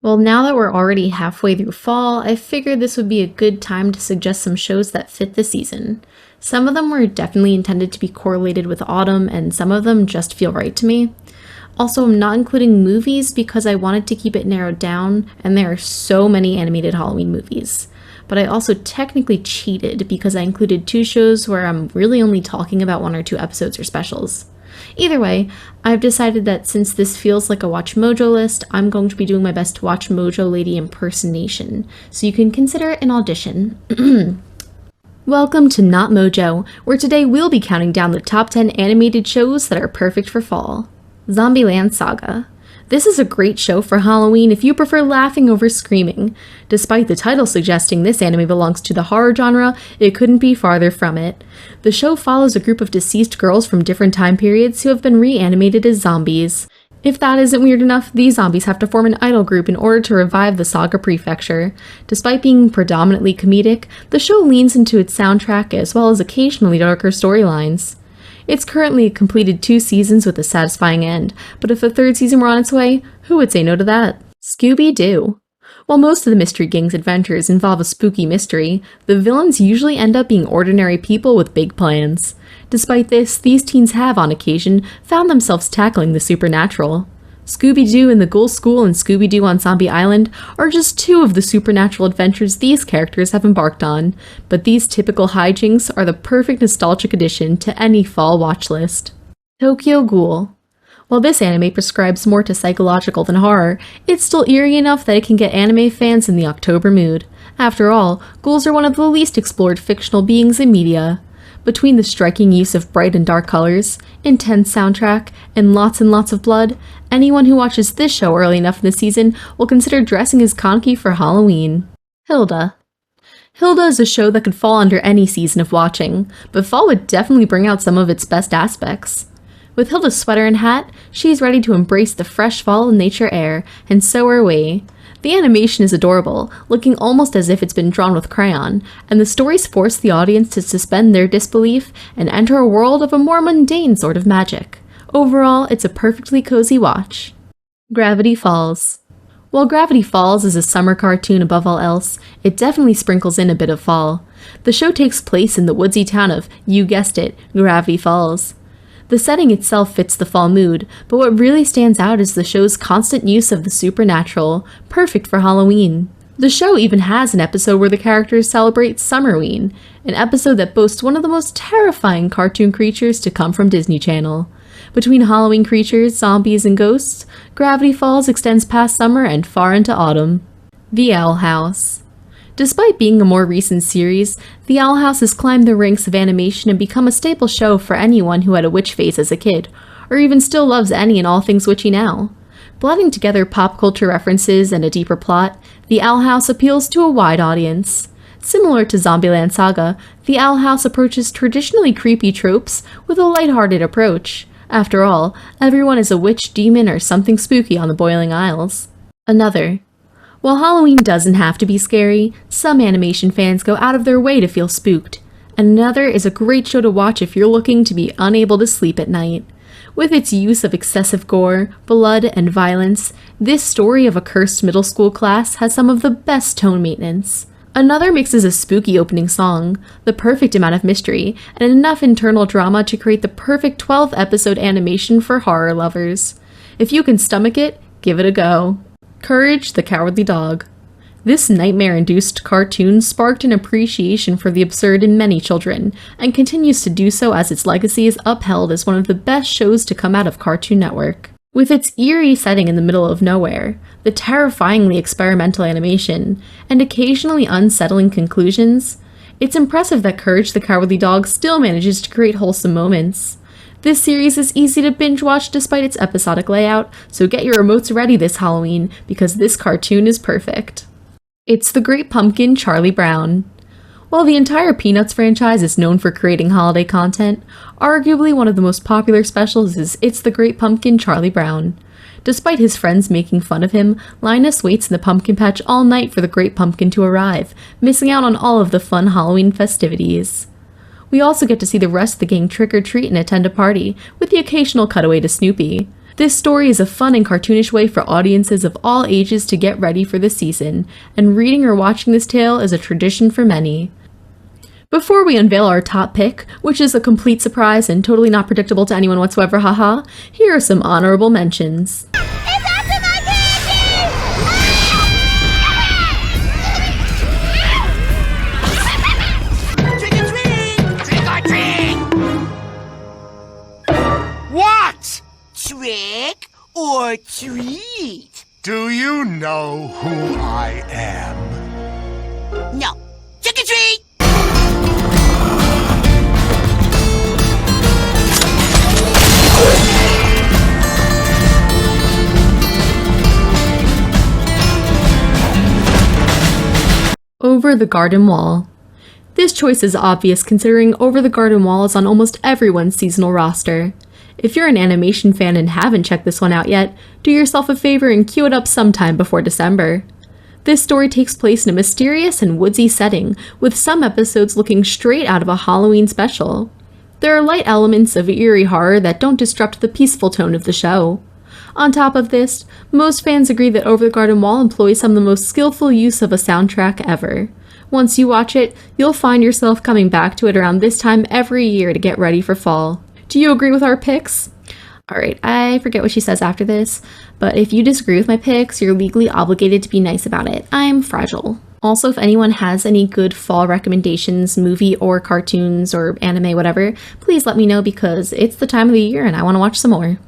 Well, now that we're already halfway through fall, I figured this would be a good time to suggest some shows that fit the season. Some of them were definitely intended to be correlated with autumn, and some of them just feel right to me. Also, I'm not including movies because I wanted to keep it narrowed down, and there are so many animated Halloween movies. But I also technically cheated because I included two shows where I'm really only talking about one or two episodes or specials. Either way, I've decided that since this feels like a Watch Mojo list, I'm going to be doing my best Watch Mojo lady impersonation, so you can consider it an audition. Welcome to Not Mojo, where today we'll be counting down the top 10 animated shows that are perfect for fall. Zombieland Saga. This is a great show for Halloween if you prefer laughing over screaming. Despite the title suggesting this anime belongs to the horror genre, it couldn't be farther from it. The show follows a group of deceased girls from different time periods who have been reanimated as zombies. If that isn't weird enough, these zombies have to form an idol group in order to revive the Saga Prefecture. Despite being predominantly comedic, the show leans into its soundtrack as well as occasionally darker storylines. It's currently completed 2 seasons with a satisfying end, but if a 3rd season were on its way, who would say no to that? Scooby-Doo. While most of the Mystery Gang's adventures involve a spooky mystery, the villains usually end up being ordinary people with big plans. Despite this, these teens have, on occasion, found themselves tackling the supernatural. Scooby-Doo in the Ghoul School and Scooby-Doo on Zombie Island are just 2 of the supernatural adventures these characters have embarked on, but these typical hijinks are the perfect nostalgic addition to any fall watch list. Tokyo Ghoul. While this anime prescribes more to psychological than horror, it's still eerie enough that it can get anime fans in the October mood. After all, ghouls are one of the least explored fictional beings in media. Between the striking use of bright and dark colors, intense soundtrack, and lots of blood, anyone who watches this show early enough in the season will consider dressing as Kanki for Halloween. Hilda. Hilda is a show that could fall under any season of watching, but fall would definitely bring out some of its best aspects. With Hilda's sweater and hat, she's ready to embrace the fresh fall and nature air, and so are we. The animation is adorable, looking almost as if it's been drawn with crayon, and the stories force the audience to suspend their disbelief and enter a world of a more mundane sort of magic. Overall, it's a perfectly cozy watch. Gravity Falls. While Gravity Falls is a summer cartoon above all else, it definitely sprinkles in a bit of fall. The show takes place in the woodsy town of, you guessed it, Gravity Falls. The setting itself fits the fall mood, but what really stands out is the show's constant use of the supernatural, perfect for Halloween. The show even has an episode where the characters celebrate Summerween, an episode that boasts one of the most terrifying cartoon creatures to come from Disney Channel. Between Halloween creatures, zombies, and ghosts, Gravity Falls extends past summer and far into autumn. The Owl House. Despite being a more recent series, The Owl House has climbed the ranks of animation and become a staple show for anyone who had a witch phase as a kid, or even still loves any and all things witchy now. Blending together pop culture references and a deeper plot, The Owl House appeals to a wide audience. Similar to Zombieland Saga, The Owl House approaches traditionally creepy tropes with a lighthearted approach. After all, everyone is a witch, demon, or something spooky on the Boiling Isles. Another. While Halloween doesn't have to be scary, some animation fans go out of their way to feel spooked. Another is a great show to watch if you're looking to be unable to sleep at night. With its use of excessive gore, blood, and violence, this story of a cursed middle school class has some of the best tone maintenance. Another mixes a spooky opening song, the perfect amount of mystery, and enough internal drama to create the perfect 12-episode animation for horror lovers. If you can stomach it, give it a go. Courage the Cowardly Dog. This nightmare-induced cartoon sparked an appreciation for the absurd in many children, and continues to do so as its legacy is upheld as one of the best shows to come out of Cartoon Network. With its eerie setting in the middle of nowhere, the terrifyingly experimental animation, and occasionally unsettling conclusions, it's impressive that Courage the Cowardly Dog still manages to create wholesome moments. This series is easy to binge-watch despite its episodic layout, so get your remotes ready this Halloween, because this cartoon is perfect. It's the Great Pumpkin Charlie Brown. While the entire Peanuts franchise is known for creating holiday content, arguably one of the most popular specials is It's the Great Pumpkin Charlie Brown. Despite his friends making fun of him, Linus waits in the pumpkin patch all night for the Great Pumpkin to arrive, missing out on all of the fun Halloween festivities. We also get to see the rest of the gang trick-or-treat and attend a party, with the occasional cutaway to Snoopy. This story is a fun and cartoonish way for audiences of all ages to get ready for the season, and reading or watching this tale is a tradition for many. Before we unveil our top pick, which is a complete surprise and totally not predictable to anyone whatsoever, haha, here are some honorable mentions. What? Trick or treat? Do you know who I am? No. Trick or treat! Over the Garden Wall. This choice is obvious considering Over the Garden Wall is on almost everyone's seasonal roster. If you're an animation fan and haven't checked this one out yet, do yourself a favor and queue it up sometime before December. This story takes place in a mysterious and woodsy setting, with some episodes looking straight out of a Halloween special. There are light elements of eerie horror that don't disrupt the peaceful tone of the show. On top of this, most fans agree that Over the Garden Wall employs some of the most skillful use of a soundtrack ever. Once you watch it, you'll find yourself coming back to it around this time every year to get ready for fall. Do you agree with our picks? Alright, I forget what she says after this, but if you disagree with my picks, you're legally obligated to be nice about it. I'm fragile. Also, if anyone has any good fall recommendations, movie or cartoons or anime, whatever, please let me know because it's the time of the year and I want to watch some more.